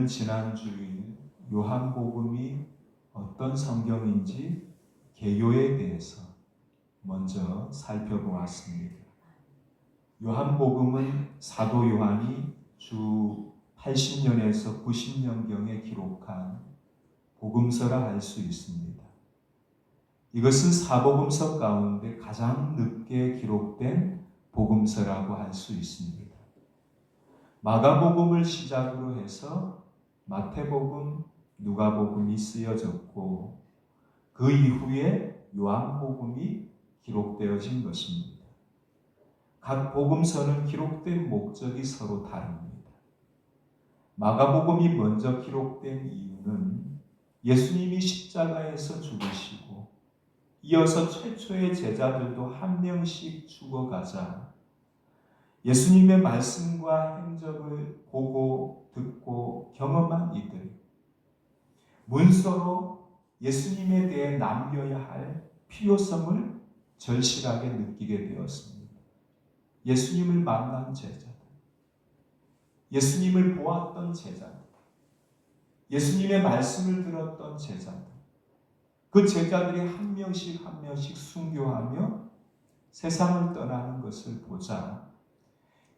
우리는 지난 주일 요한복음이 어떤 성경인지 개요에 대해서 먼저 살펴보았습니다. 요한복음은 사도 요한이 주 80년에서 90년경에 기록한 복음서라 할 수 있습니다. 이것은 사복음서 가운데 가장 늦게 기록된 복음서라고 할 수 있습니다. 마가복음을 시작으로 해서 마태복음, 누가복음이 쓰여졌고 그 이후에 요한복음이 기록되어진 것입니다. 각 복음서는 기록된 목적이 서로 다릅니다. 마가복음이 먼저 기록된 이유는 예수님이 십자가에서 죽으시고 이어서 최초의 제자들도 한 명씩 죽어가자 예수님의 말씀과 행적을 보고 듣고 경험한 이들이 문서로 예수님에 대해 남겨야 할 필요성을 절실하게 느끼게 되었습니다. 예수님을 만난 제자들, 예수님을 보았던 제자들, 예수님의 말씀을 들었던 제자들, 그 제자들이 한 명씩 한 명씩 순교하며 세상을 떠나는 것을 보자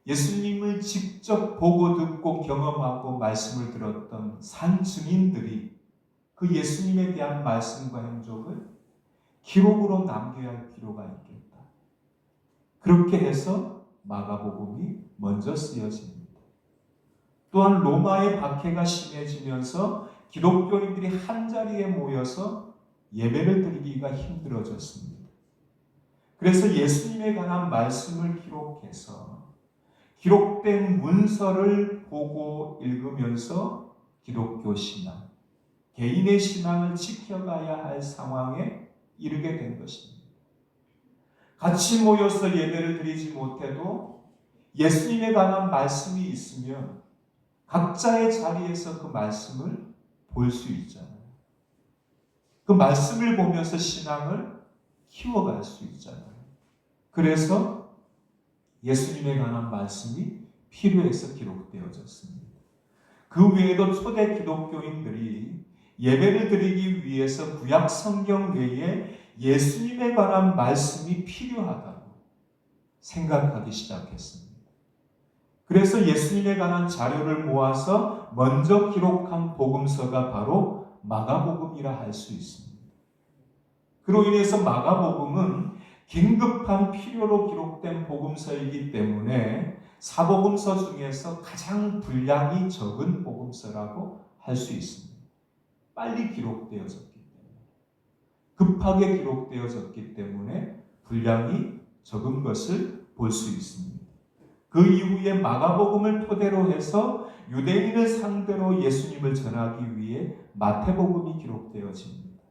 예수님을 직접 보고 듣고 경험하고 말씀을 들었던 산 증인들이 그 예수님에 대한 말씀과 행적을 기록으로 남겨야 할 필요가 있겠다. 그렇게 해서 마가복음이 먼저 쓰여집니다. 또한 로마의 박해가 심해지면서 기독교인들이 한자리에 모여서 예배를 드리기가 힘들어졌습니다. 그래서 예수님에 관한 말씀을 기록해서 기록된 문서를 보고 읽으면서 기독교 신앙, 개인의 신앙을 지켜가야 할 상황에 이르게 된 것입니다. 같이 모여서 예배를 드리지 못해도 예수님에 관한 말씀이 있으면 각자의 자리에서 그 말씀을 볼 수 있잖아요. 그 말씀을 보면서 신앙을 키워갈 수 있잖아요. 그래서 예수님에 관한 말씀이 필요해서 기록되어졌습니다. 그 외에도 초대 기독교인들이 예배를 드리기 위해서 구약 성경 외에 예수님에 관한 말씀이 필요하다고 생각하기 시작했습니다. 그래서 예수님에 관한 자료를 모아서 먼저 기록한 복음서가 바로 마가복음이라 할 수 있습니다. 그로 인해서 마가복음은 긴급한 필요로 기록된 복음서이기 때문에 사복음서 중에서 가장 분량이 적은 복음서라고 할 수 있습니다. 빨리 기록되어졌기 때문에, 급하게 기록되어졌기 때문에 분량이 적은 것을 볼 수 있습니다. 그 이후에 마가복음을 토대로 해서 유대인을 상대로 예수님을 전하기 위해 마태복음이 기록되어집니다.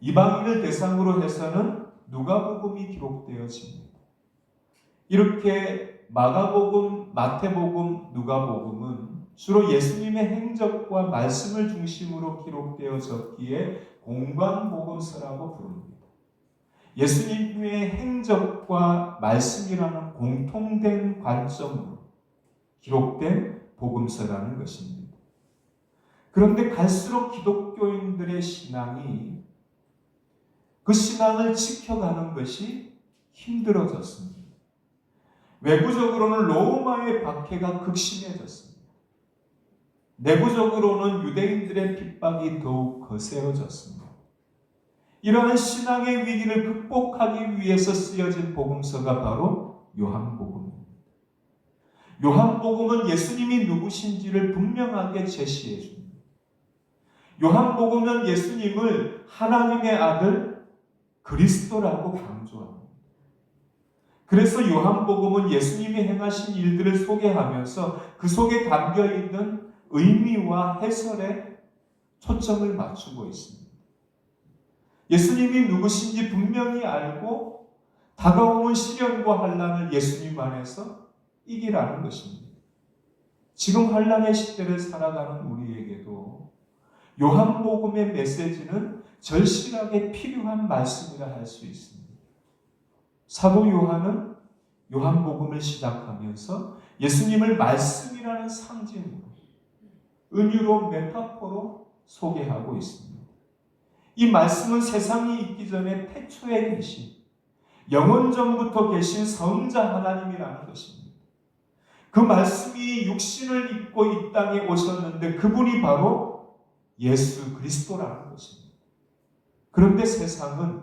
이방인을 대상으로 해서는 누가복음이 기록되어집니다. 이렇게 마가복음, 마태복음, 누가복음은 주로 예수님의 행적과 말씀을 중심으로 기록되어졌기에 공관복음서라고 부릅니다. 예수님의 행적과 말씀이라는 공통된 관점으로 기록된 복음서라는 것입니다. 그런데 갈수록 기독교인들의 신앙이 그 신앙을 지켜가는 것이 힘들어졌습니다. 외부적으로는 로마의 박해가 극심해졌습니다. 내부적으로는 유대인들의 핍박이 더욱 거세어졌습니다. 이러한 신앙의 위기를 극복하기 위해서 쓰여진 복음서가 바로 요한복음입니다. 요한복음은 예수님이 누구신지를 분명하게 제시해 줍니다. 요한복음은 예수님을 하나님의 아들 그리스도라고 강조합니다. 그래서 요한복음은 예수님이 행하신 일들을 소개하면서 그 속에 담겨있는 의미와 해설에 초점을 맞추고 있습니다. 예수님이 누구신지 분명히 알고 다가오는 시련과 환난을 예수님 안에서 이기라는 것입니다. 지금 환난의 시대를 살아가는 우리에게도 요한복음의 메시지는 절실하게 필요한 말씀이라 할 수 있습니다. 사도 요한은 요한복음을 시작하면서 예수님을 말씀이라는 상징으로 은유로 메타포로 소개하고 있습니다. 이 말씀은 세상이 있기 전에 태초에 계신 영원전부터 계신 성자 하나님이라는 것입니다. 그 말씀이 육신을 입고 이 땅에 오셨는데 그분이 바로 예수 그리스도라는 것입니다. 그런데 세상은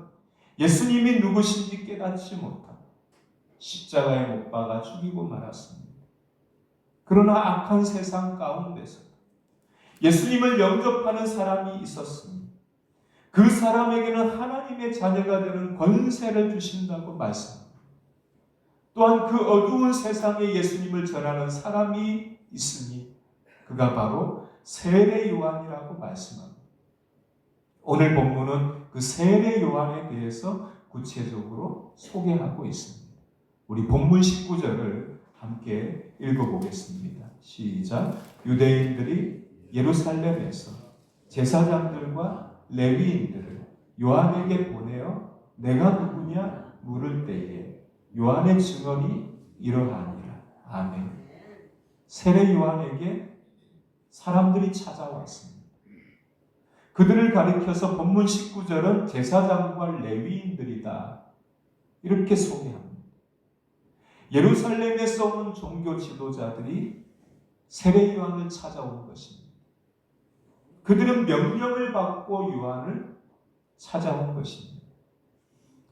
예수님이 누구신지 깨닫지 못하고 십자가에 못 박아 죽이고 말았습니다. 그러나 악한 세상 가운데서 예수님을 영접하는 사람이 있었습니다. 그 사람에게는 하나님의 자녀가 되는 권세를 주신다고 말씀합니다. 또한 그 어두운 세상에 예수님을 전하는 사람이 있으니 그가 바로 세례 요한이라고 말씀합니다. 오늘 본문은 그 세례 요한에 대해서 구체적으로 소개하고 있습니다. 우리 본문 19절을 함께 읽어보겠습니다. 시작. 유대인들이 예루살렘에서 제사장들과 레위인들을 요한에게 보내어 내가 누구냐 물을 때에 요한의 증언이 이러하니라. 아멘. 세례 요한에게 사람들이 찾아왔습니다. 그들을 가리켜서 본문 19절은 제사장과 레위인들이다 이렇게 소개합니다. 예루살렘에서 온 종교 지도자들이 세례 요한을 찾아온 것입니다. 그들은 명령을 받고 요한을 찾아온 것입니다.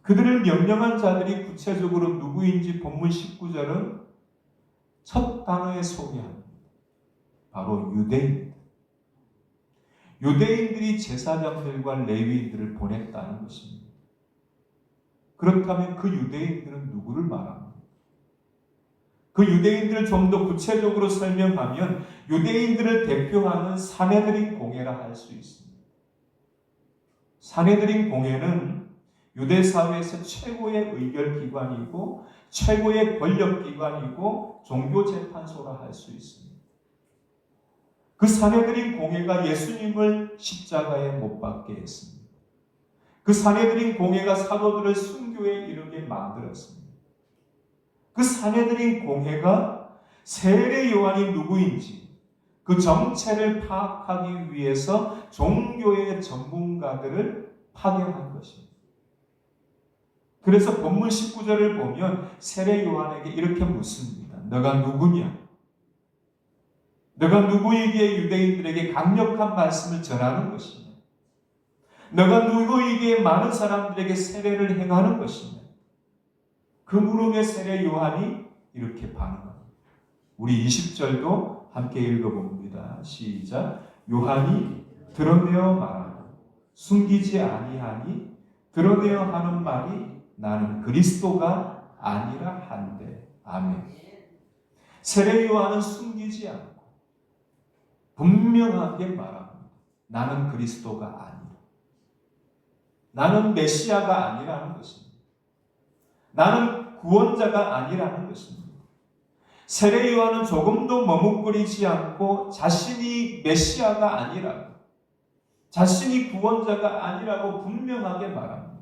그들을 명령한 자들이 구체적으로 누구인지 본문 19절은 첫 단어에 소개합니다. 바로 유대인. 유대인들이 제사장들과 레위인들을 보냈다는 것입니다. 그렇다면 그 유대인들은 누구를 말합니까? 그 유대인들을 좀 더 구체적으로 설명하면 유대인들을 대표하는 사내들인 공회라 할 수 있습니다. 사내들인 공회는 유대 사회에서 최고의 의결기관이고 최고의 권력기관이고 종교재판소라 할 수 있습니다. 그 사내들인 공회가 예수님을 십자가에 못 박게 했습니다. 그 사내들인 공회가 사도들을 순교에 이르게 만들었습니다. 그 사내들인 공회가 세례 요한이 누구인지 그 정체를 파악하기 위해서 종교의 전문가들을 파견한 것입니다. 그래서 본문 19절을 보면 세례 요한에게 이렇게 묻습니다. 너가 누구냐? 너가 누구에게 유대인들에게 강력한 말씀을 전하는 것이냐? 너가 누구에게 많은 사람들에게 세례를 행하는 것이냐? 그 물음에 세례 요한이 이렇게 반응합니다. 우리 20절도 함께 읽어봅니다. 시작. 요한이 드러내어 말하고 숨기지 아니하니 드러내어 하는 말이 나는 그리스도가 아니라 한데. 아멘. 세례 요한은 숨기지 않고 분명하게 말합니다. 나는 그리스도가 아니라. 나는 메시아가 아니라는 것입니다. 나는 구원자가 아니라는 것입니다. 세례 요한은 조금도 머뭇거리지 않고 자신이 메시아가 아니라고, 자신이 구원자가 아니라고 분명하게 말합니다.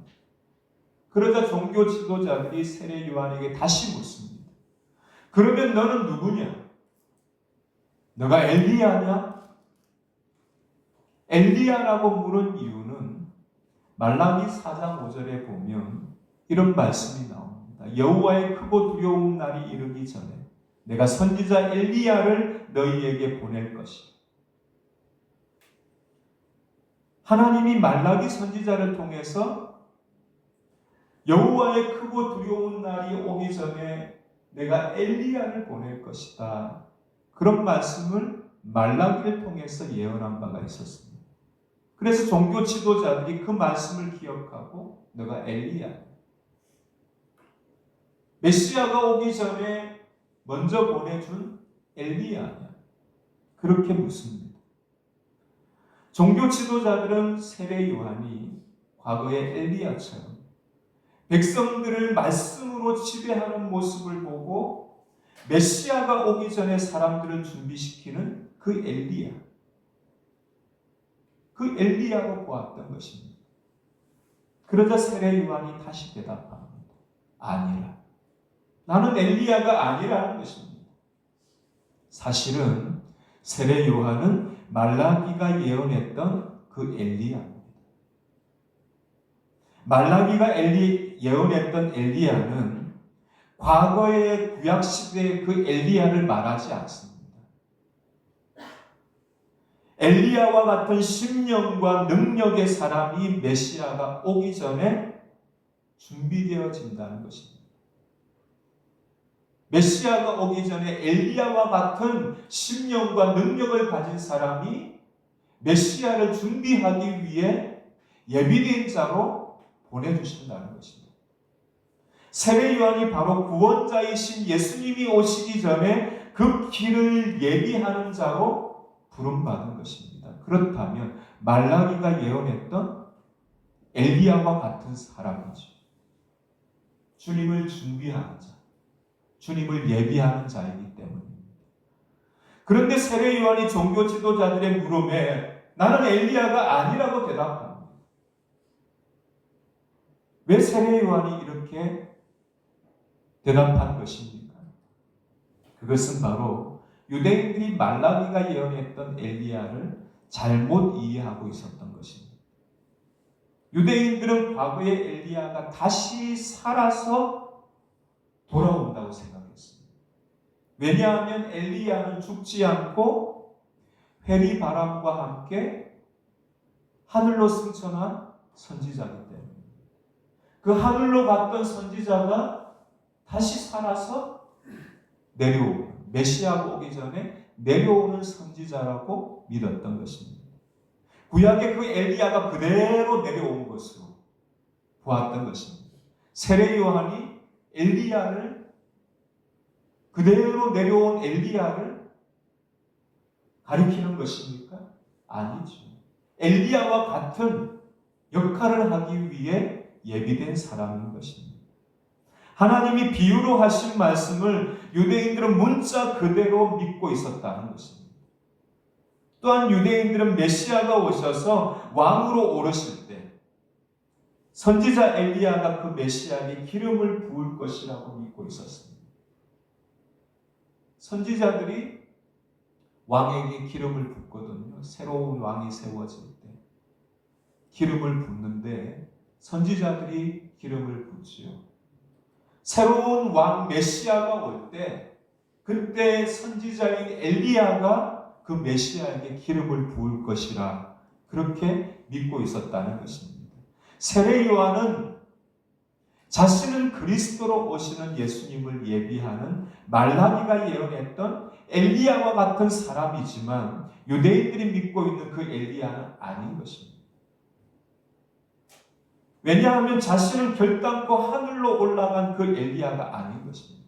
그러자 종교 지도자들이 세례 요한에게 다시 묻습니다. 그러면 너는 누구냐? 너가 엘리야냐? 엘리야라고 물은 이유는 말라기 4장 5절에 보면 이런 말씀이 나옵니다. 여호와의 크고 두려운 날이 이르기 전에 내가 선지자 엘리야를 너희에게 보낼 것이다. 하나님이 말라기 선지자를 통해서 여호와의 크고 두려운 날이 오기 전에 내가 엘리야를 보낼 것이다. 그런 말씀을 말라기를 통해서 예언한 바가 있었습니다. 그래서 종교 지도자들이 그 말씀을 기억하고 너가 엘리야, 메시아가 오기 전에 먼저 보내준 엘리야냐? 그렇게 묻습니다. 종교 지도자들은 세례 요한이 과거의 엘리야처럼 백성들을 말씀으로 지배하는 모습을 보고 메시아가 오기 전에 사람들을 준비시키는 그 엘리야, 그 엘리야로 보았던 것입니다. 그러자 세례 요한이 다시 대답합니다. 아니라. 나는 엘리야가 아니라는 것입니다. 사실은 세례 요한은 말라기가 예언했던 그 엘리야입니다. 말라기가 예언했던 엘리야는 과거의 구약시대의 그 엘리야를 말하지 않습니다. 엘리야와 같은 심령과 능력의 사람이 메시아가 오기 전에 준비되어진다는 것입니다. 메시아가 오기 전에 엘리야와 같은 심령과 능력을 가진 사람이 메시아를 준비하기 위해 예비된 자로 보내주신다는 것입니다. 세례 요한이 바로 구원자이신 예수님이 오시기 전에 그 길을 예비하는 자로 부름받은 것입니다. 그렇다면 말라기가 예언했던 엘리야와 같은 사람이죠. 주님을 준비하는 자, 주님을 예비하는 자이기 때문입니다. 그런데 세례 요한이 종교 지도자들의 물음에 나는 엘리야가 아니라고 대답합니다. 왜 세례 요한이 이렇게 대답한 것입니까? 그것은 바로 유대인들이 말라기가 예언했던 엘리야를 잘못 이해하고 있었던 것입니다. 유대인들은 과거의 엘리야가 다시 살아서 돌아온다고 생각했습니다. 왜냐하면 엘리야는 죽지 않고 회리 바람과 함께 하늘로 승천한 선지자이기 때문입니다. 그 하늘로 갔던 선지자가 다시 살아서 내려오고 메시아가 오기 전에 내려오는 선지자라고 믿었던 것입니다. 구약의 그 엘리야가 그대로 내려온 것으로 보았던 것입니다. 세례 요한이 엘리야를 그대로 내려온 엘리야를 가리키는 것입니까? 아니죠. 엘리야와 같은 역할을 하기 위해 예비된 사람인 것입니다. 하나님이 비유로 하신 말씀을 유대인들은 문자 그대로 믿고 있었다는 것입니다. 또한 유대인들은 메시아가 오셔서 왕으로 오르실 때 선지자 엘리야가 그 메시아에게 기름을 부을 것이라고 믿고 있었습니다. 선지자들이 왕에게 기름을 붓거든요. 새로운 왕이 세워질 때 기름을 붓는데 선지자들이 기름을 붓지요. 새로운 왕 메시아가 올 때 그때 선지자인 엘리야가 그 메시아에게 기름을 부을 것이라 그렇게 믿고 있었다는 것입니다. 세례 요한은 자신은 그리스도로 오시는 예수님을 예비하는 말라기가 예언했던 엘리야와 같은 사람이지만 유대인들이 믿고 있는 그 엘리야는 아닌 것입니다. 왜냐하면 자신을 결단코 하늘로 올라간 그 엘리야가 아닌 것입니다.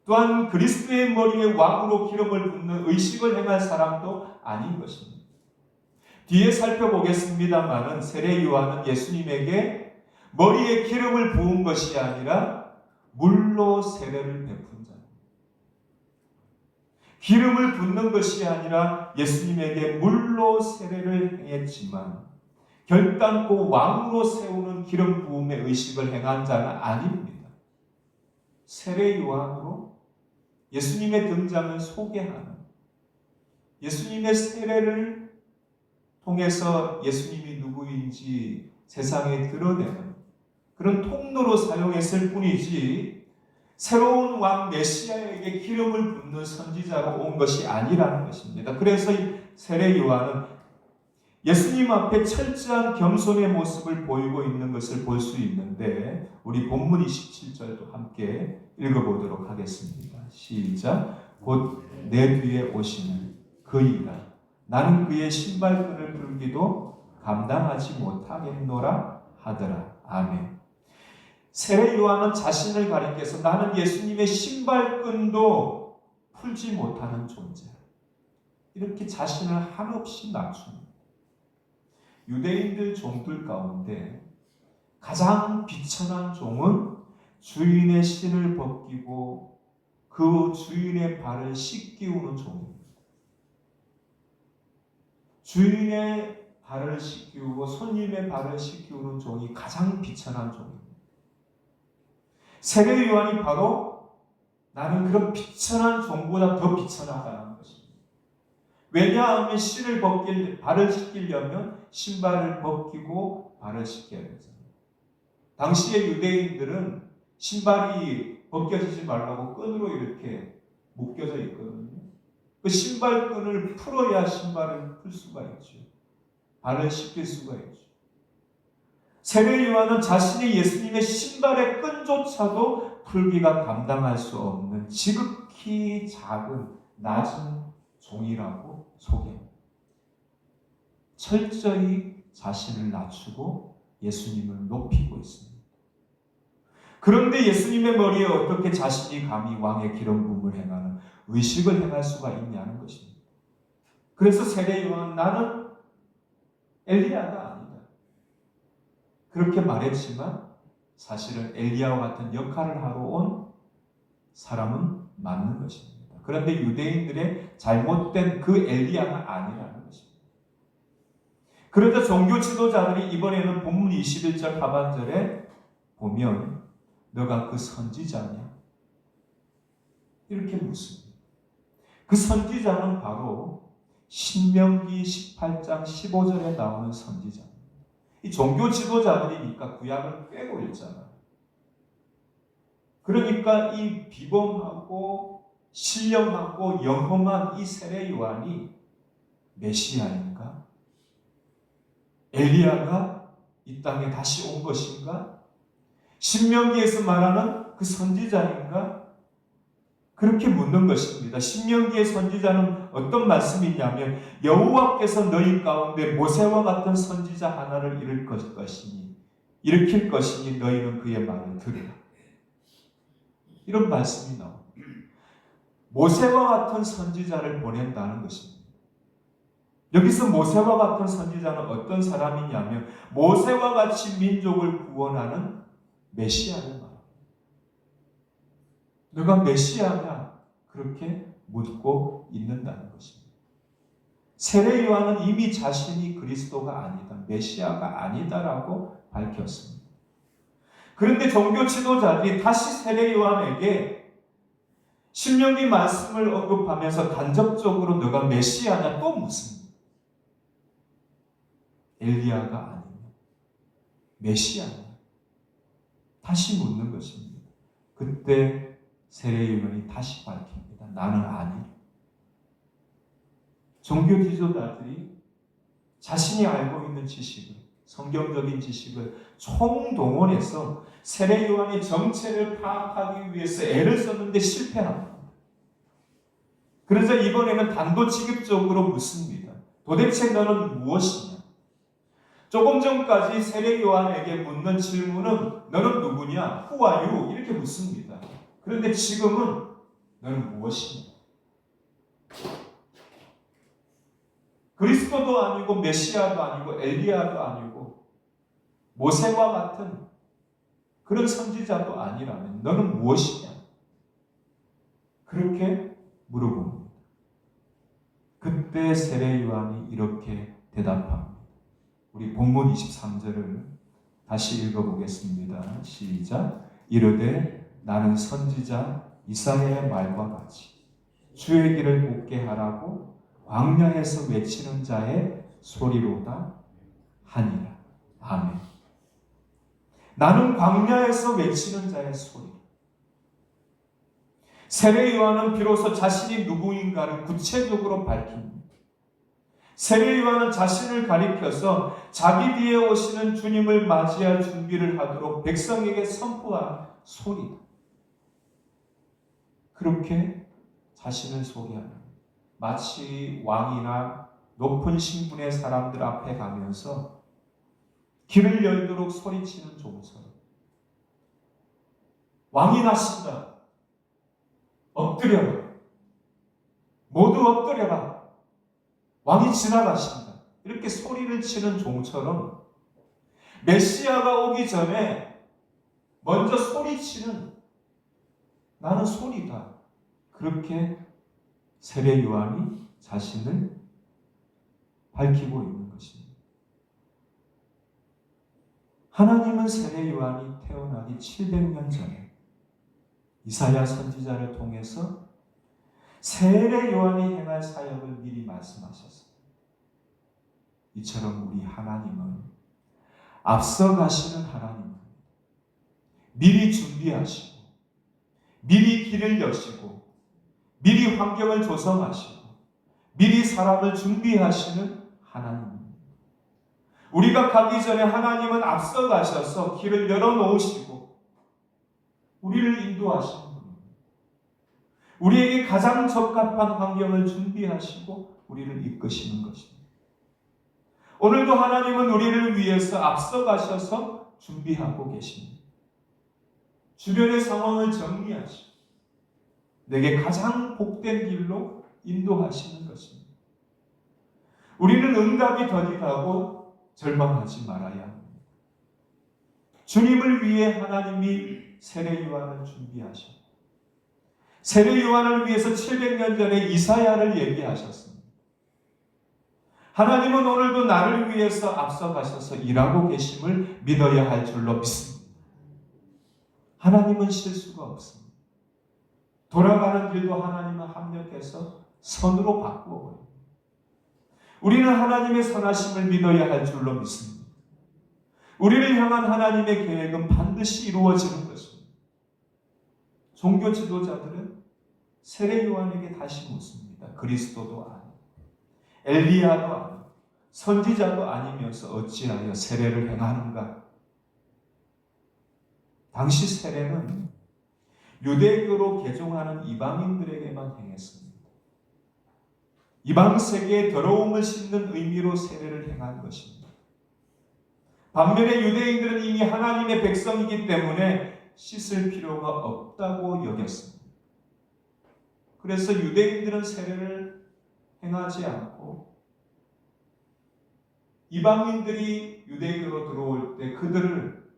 또한 그리스도의 머리에 왕으로 기름을 붓는 의식을 행할 사람도 아닌 것입니다. 뒤에 살펴보겠습니다마는 세례 요한은 예수님에게 머리에 기름을 부은 것이 아니라 물로 세례를 베푼 자입니다. 기름을 붓는 것이 아니라 예수님에게 물로 세례를 행했지만 결단코 왕으로 세우는 기름 부음의 의식을 행한 자는 아닙니다. 세례 요한으로 예수님의 등장을 소개하는, 예수님의 세례를 통해서 예수님이 누구인지 세상에 드러내는 그런 통로로 사용했을 뿐이지 새로운 왕 메시아에게 기름을 붓는 선지자로 온 것이 아니라는 것입니다. 그래서 세례 요한은 예수님 앞에 철저한 겸손의 모습을 보이고 있는 것을 볼 수 있는데 우리 본문 27절도 함께 읽어보도록 하겠습니다. 시작. 곧 내 뒤에 오시는 그이라 나는 그의 신발끈을 풀기도 감당하지 못하겠노라 하더라. 아멘. 세례 요한은 자신을 가리켜서 나는 예수님의 신발끈도 풀지 못하는 존재, 이렇게 자신을 한없이 낮춥니다. 유대인들 종들 가운데 가장 비천한 종은 주인의 신을 벗기고 그 주인의 발을 씻기우는 종입니다. 주인의 발을 씻기우고 손님의 발을 씻기우는 종이 가장 비천한 종입니다. 세례 요한이 바로 나는 그런 비천한 종보다 더 비천하다는 것입니다. 왜냐하면 발을 씻기려면 신발을 벗기고 발을 씻겨야 되잖아요. 당시의 유대인들은 신발이 벗겨지지 말라고 끈으로 이렇게 묶여져 있거든요. 그 신발끈을 풀어야 신발을 풀 수가 있죠. 발을 씻길 수가 있죠. 세례 요한은 자신이 예수님의 신발의 끈조차도 풀기가 감당할 수 없는 지극히 작은 낮은 종이라고 소개합니다. 철저히 자신을 낮추고 예수님을 높이고 있습니다. 그런데 예수님의 머리에 어떻게 자신이 감히 왕의 기름 부음을 행하는 의식을 행할 수가 있냐는 것입니다. 그래서 세례 요한은 나는 엘리야가 아니다. 그렇게 말했지만 사실은 엘리야와 같은 역할을 하러 온 사람은 맞는 것입니다. 그런데 유대인들의 잘못된 그 엘리야가 아니라는 것입니다. 그런데 종교 지도자들이 이번에는 본문 21절 하반절에 보면 너가 그 선지자냐? 이렇게 묻습니다. 그 선지자는 바로 신명기 18장 15절에 나오는 선지자입니다. 이 종교 지도자들이니까 구약을 꿰고 있잖아요. 그러니까 이 비범하고 신령하고 영험한 이 세례 요한이 메시아인가? 엘리야가 이 땅에 다시 온 것인가? 신명기에서 말하는 그 선지자인가? 그렇게 묻는 것입니다. 신명기의 선지자는 어떤 말씀이냐면 여호와께서 너희 가운데 모세와 같은 선지자 하나를 일으킬 것이니 너희는 그의 말을 들으라. 이런 말씀이 나옵니다. 모세와 같은 선지자를 보낸다는 것입니다. 여기서 모세와 같은 선지자는 어떤 사람이냐면 모세와 같이 민족을 구원하는 메시아를 말합니다. 너가 메시아냐? 그렇게 묻고 있는다는 것입니다. 세례 요한은 이미 자신이 그리스도가 아니다, 메시아가 아니다라고 밝혔습니다. 그런데 종교 지도자들이 다시 세례 요한에게 신명기 말씀을 언급하면서 간접적으로 너가 메시아냐 또 묻습니다. 엘리야가 아니냐? 메시아냐? 다시 묻는 것입니다. 그때 세례 요한이 다시 밝힙니다. 나는 아니라. 종교 지도자들이 자신이 알고 있는 지식을, 성경적인 지식을 총동원해서 세례 요한의 정체를 파악하기 위해서 애를 썼는데 실패합니다. 그래서 이번에는 단도직입적으로 묻습니다. 도대체 너는 무엇이냐? 조금 전까지 세례 요한에게 묻는 질문은 너는 누구냐? Who are you? 이렇게 묻습니다. 그런데 지금은 너는 무엇이냐? 그리스도도 아니고 메시아도 아니고 엘리야도 아니고 모세와 같은 그런 선지자도 아니라면 너는 무엇이냐? 그렇게 물어봅니다. 그때 세례 요한이 이렇게 대답합니다. 우리 본문 23절을 다시 읽어보겠습니다. 시작. 이르되 나는 선지자 이사야의 말과 같이 주의 길을 곱게 하라고 광야에서 외치는 자의 소리로다 하니라. 아멘. 나는 광야에서 외치는 자의 소리. 세례 요한은 비로소 자신이 누구인가를 구체적으로 밝힙니다. 세례 요한은 자신을 가리켜서 자기 뒤에 오시는 주님을 맞이할 준비를 하도록 백성에게 선포한 소리다. 그렇게 자신을 소개합니다. 마치 왕이나 높은 신분의 사람들 앞에 가면서 길을 열도록 소리치는 종처럼 왕이 나신다. 엎드려라. 모두 엎드려라. 왕이 지나가신다. 이렇게 소리를 치는 종처럼 메시아가 오기 전에 먼저 소리치는 나는 소리다. 그렇게 세례 요한이 자신을 밝히고 있는 것입니다. 하나님은 세례 요한이 태어나기 700년 전에 이사야 선지자를 통해서 세례 요한이 행할 사역을 미리 말씀하셨습니다. 이처럼 우리 하나님은 앞서가시는 하나님입니다. 미리 준비하시고 미리 길을 여시고 미리 환경을 조성하시고 미리 사람을 준비하시는 하나님입니다. 우리가 가기 전에 하나님은 앞서가셔서 길을 열어놓으시고 우리를 인도하시는 분입니다. 우리에게 가장 적합한 환경을 준비하시고 우리를 이끄시는 것입니다. 오늘도 하나님은 우리를 위해서 앞서가셔서 준비하고 계십니다. 주변의 상황을 정리하시고 내게 가장 복된 길로 인도하시는 것입니다. 우리는 응답이 더디다고 절망하지 말아야 합니다. 주님을 위해 하나님이 세례 요한을 준비하셨고 세례 요한을 위해서 700년 전에 이사야를 얘기하셨습니다. 하나님은 오늘도 나를 위해서 앞서가셔서 일하고 계심을 믿어야 할 줄로 믿습니다. 하나님은 실수가 없습니다. 돌아가는 길도 하나님은 합력해서 선으로 바꾸어 버립니다. 우리는 하나님의 선하심을 믿어야 할 줄로 믿습니다. 우리를 향한 하나님의 계획은 반드시 이루어지는 것입니다. 종교 지도자들은 세례 요한에게 다시 묻습니다. 그리스도도 아니고 엘리야도 아니고 선지자도 아니면서 어찌하여 세례를 행하는가? 당시 세례는 유대교로 개종하는 이방인들에게만 행했습니다. 이방 세계의 더러움을 씻는 의미로 세례를 행한 것입니다. 반면에 유대인들은 이미 하나님의 백성이기 때문에 씻을 필요가 없다고 여겼습니다. 그래서 유대인들은 세례를 행하지 않고 이방인들이 유대교로 들어올 때 그들을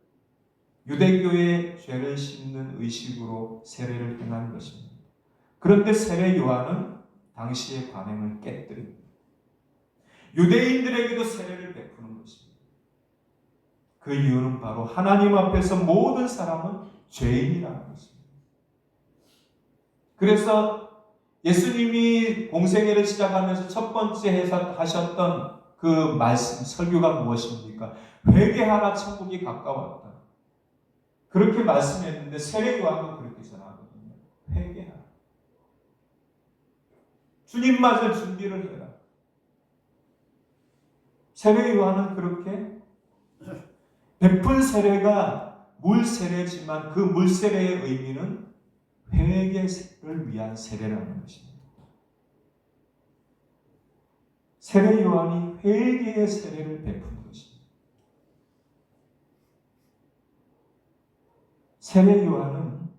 유대교의 죄를 씻는 의식으로 세례를 행한 것입니다. 그런데 세례 요한은 당시의 관행을 깨뜨립니다. 유대인들에게도 세례를 베푸는 것입니다. 그 이유는 바로 하나님 앞에서 모든 사람은 죄인이라는 것입니다. 그래서 예수님이 공생애를 시작하면서 첫 번째 하셨던 그 말씀, 설교가 무엇입니까? 회개하라, 천국이 가까웠다. 그렇게 말씀했는데 세례 요한도 그렇게 전하거든요. 회개하라. 주님 맞을 준비를 해라. 세례 요한은 그렇게 베푼 세례가 물 세례지만 그 물 세례의 의미는 회개를 위한 세례라는 것입니다. 세례 요한이 회개의 세례를 베푼 것입니다. 세례 요한은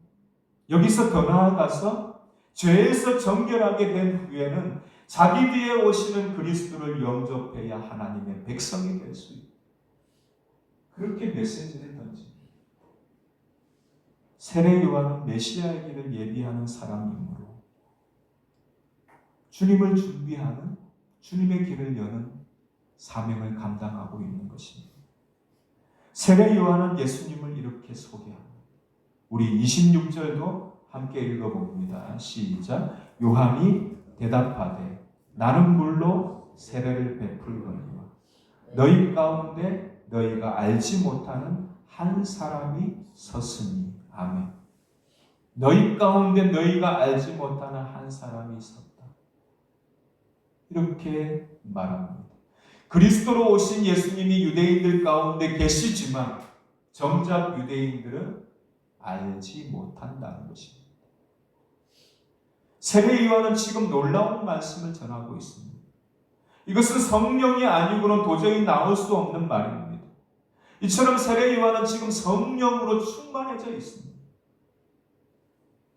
여기서 더 나아가서 죄에서 정결하게 된 후에는 자기 뒤에 오시는 그리스도를 영접해야 하나님의 백성이 될 수 있다. 그렇게 메시지를 던집니다. 세례 요한은 메시아의 길을 예비하는 사람이므로 주님을 준비하는 주님의 길을 여는 사명을 감당하고 있는 것입니다. 세례 요한은 예수님을 이렇게 소개합니다. 우리 26절도 함께 읽어봅니다. 시작. 요한이 대답하되 나는 물로 세례를 베풀거니와 너희 가운데 너희가 알지 못하는 한 사람이 섰으니. 아멘. 너희 가운데 너희가 알지 못하는 한 사람이 섰다. 이렇게 말합니다. 그리스도로 오신 예수님이 유대인들 가운데 계시지만 정작 유대인들은 알지 못한다는 것입니다. 세례 요한은 지금 놀라운 말씀을 전하고 있습니다. 이것은 성령이 아니고는 도저히 나올 수 없는 말입니다. 이처럼 세례 요한은 지금 성령으로 충만해져 있습니다.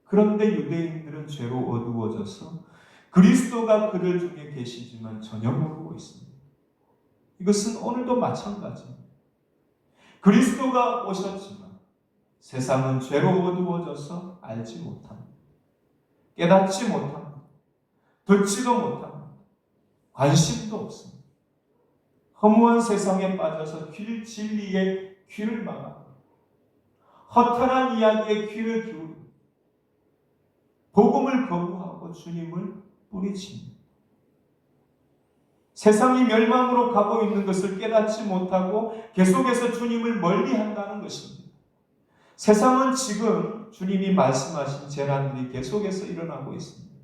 그런데 유대인들은 죄로 어두워져서 그리스도가 그들 중에 계시지만 전혀 모르고 있습니다. 이것은 오늘도 마찬가지입니다. 그리스도가 오셨지만 세상은 죄로 어두워져서 알지 못합니다. 깨닫지 못합니다. 듣지도 못합니다. 관심도 없습니다. 허무한 세상에 빠져서 진리의 귀를 막아 허탄한 이야기에 귀를 기울이고 복음을 거부하고 주님을 뿌리칩니다. 세상이 멸망으로 가고 있는 것을 깨닫지 못하고 계속해서 주님을 멀리한다는 것입니다. 세상은 지금 주님이 말씀하신 재난들이 계속해서 일어나고 있습니다.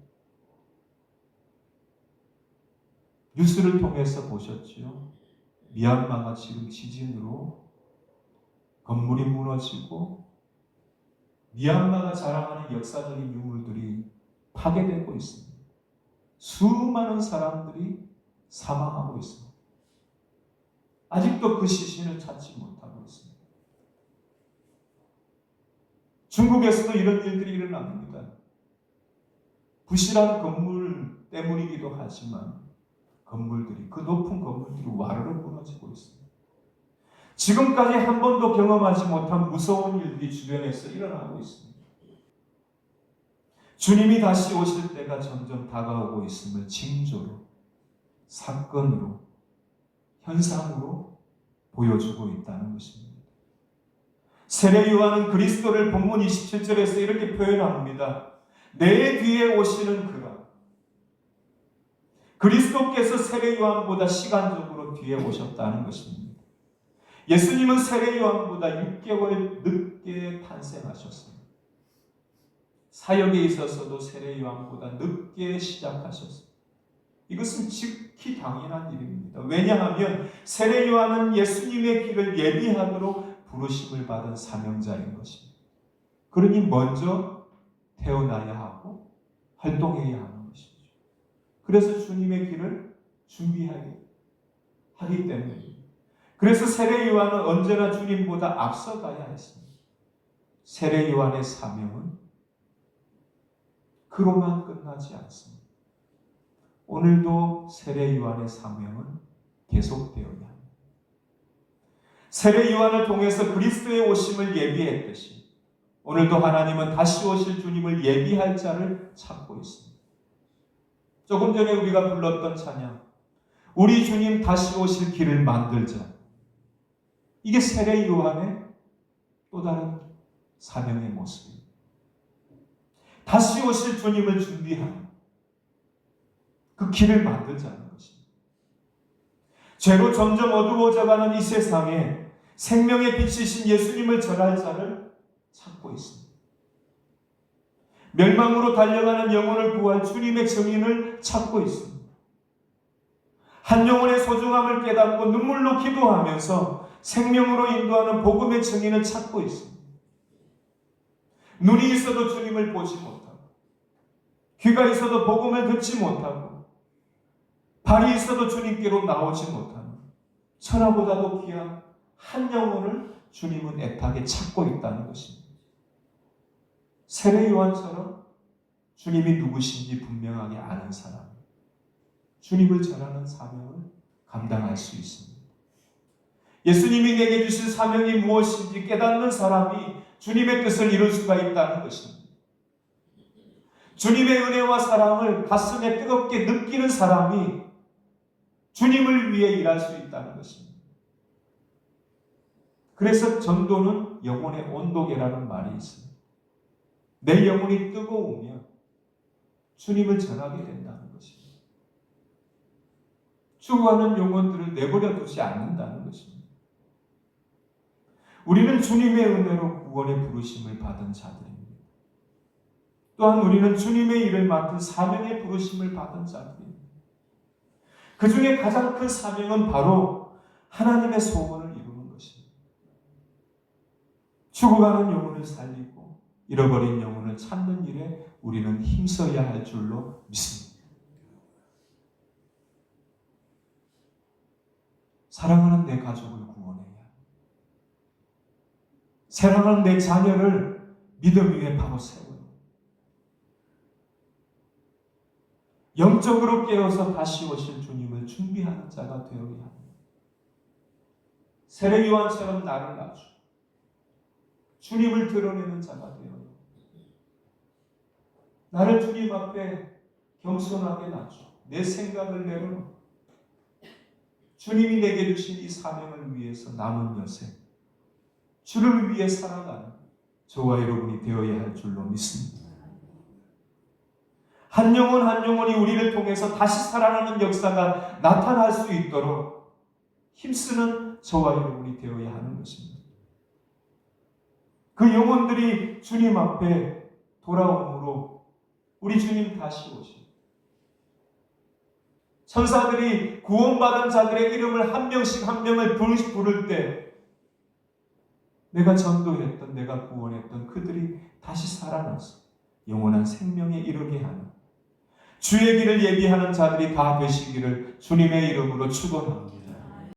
뉴스를 통해서 보셨죠? 미얀마가 지금 지진으로 건물이 무너지고 미얀마가 자랑하는 역사적인 유물들이 파괴되고 있습니다. 수많은 사람들이 사망하고 있습니다. 아직도 그 시신을 찾지 못하고 있습니다. 중국에서도 이런 일들이 일어납니다. 부실한 건물 때문이기도 하지만 건물들이, 그 높은 건물들이 와르르 무너지고 있습니다. 지금까지 한 번도 경험하지 못한 무서운 일들이 주변에서 일어나고 있습니다. 주님이 다시 오실 때가 점점 다가오고 있음을 징조로, 사건으로, 현상으로 보여주고 있다는 것입니다. 세례 요한은 그리스도를 본문 27절에서 이렇게 표현합니다. 내 뒤에 오시는 그가, 그리스도께서 세례 요한보다 시간적으로 뒤에 오셨다는 것입니다. 예수님은 세례 요한보다 6개월 늦게 탄생하셨습니다. 사역에 있어서도 세례 요한보다 늦게 시작하셨습니다. 이것은 지극히 당연한 일입니다. 왜냐하면 세례 요한은 예수님의 길을 예비하도록 부르심을 받은 사명자인 것입니다. 그러니 먼저 태어나야 하고 활동해야 하는 것이죠. 그래서 주님의 길을 준비하기 때문입니다. 그래서 세례 요한은 언제나 주님보다 앞서가야 했습니다. 세례 요한의 사명은 그로만 끝나지 않습니다. 오늘도 세례 요한의 사명은 계속되어야 합니다. 세례 요한을 통해서 그리스도의 오심을 예비했듯이 오늘도 하나님은 다시 오실 주님을 예비할 자를 찾고 있습니다. 조금 전에 우리가 불렀던 찬양, 우리 주님 다시 오실 길을 만들자. 이게 세례 요한의 또 다른 사명의 모습입니다. 다시 오실 주님을 준비하는 그 길을 만들자는 것입니다. 죄로 점점 어두워져가는 이 세상에 생명의 빛이신 예수님을 전할 자를 찾고 있습니다. 멸망으로 달려가는 영혼을 구할 주님의 증인을 찾고 있습니다. 한 영혼의 소중함을 깨닫고 눈물로 기도하면서 생명으로 인도하는 복음의 증인을 찾고 있습니다. 눈이 있어도 주님을 보지 못하고, 귀가 있어도 복음을 듣지 못하고, 발이 있어도 주님께로 나오지 못하는 천하보다도 귀한 한 영혼을 주님은 애타게 찾고 있다는 것입니다. 세례 요한처럼 주님이 누구신지 분명하게 아는 사람, 주님을 전하는 사명을 감당할 수 있습니다. 예수님이 내게 주신 사명이 무엇인지 깨닫는 사람이 주님의 뜻을 이룰 수가 있다는 것입니다. 주님의 은혜와 사랑을 가슴에 뜨겁게 느끼는 사람이 주님을 위해 일할 수 있다는 것입니다. 그래서 전도는 영혼의 온도계라는 말이 있습니다. 내 영혼이 뜨거우면 주님을 전하게 된다는 것입니다. 죽어가는 영혼들을 내버려 두지 않는다는 것입니다. 우리는 주님의 은혜로 구원의 부르심을 받은 자들입니다. 또한 우리는 주님의 일을 맡은 사명의 부르심을 받은 자들입니다. 그 중에 가장 큰 사명은 바로 하나님의 소원을 이루는 것입니다. 죽어가는 영혼을 살리고 잃어버린 영혼을 찾는 일에 우리는 힘써야 할 줄로 믿습니다. 사랑하는 내 가족을 구원해야 합니다. 사랑하는 내 자녀를 믿음 위에 바로 세워야 합니다. 영적으로 깨어서 다시 오실 주님을 준비하는 자가 되어야 합니다. 세례 요한처럼 나를 낮추고 주님을 드러내는 자가 되어야 합니다. 나를 주님 앞에 겸손하게 낮추고 내 생각을 내려놓고 주님이 내게 주신 이 사명을 위해서 남은 여생 주를 위해 살아가는 저와 여러분이 되어야 할 줄로 믿습니다. 한 영혼 한 영혼이 우리를 통해서 다시 살아나는 역사가 나타날 수 있도록 힘쓰는 저와 여러분이 되어야 하는 것입니다. 그 영혼들이 주님 앞에 돌아오므로 우리 주님 다시 오십니다. 천사들이 구원받은 자들의 이름을 한 명씩 한 명을 부를 때 내가 전도했던, 내가 구원했던 그들이 다시 살아나서 영원한 생명에 이르게 하는 주의 길을 예비하는 자들이 다 되시기를 주님의 이름으로 축원합니다.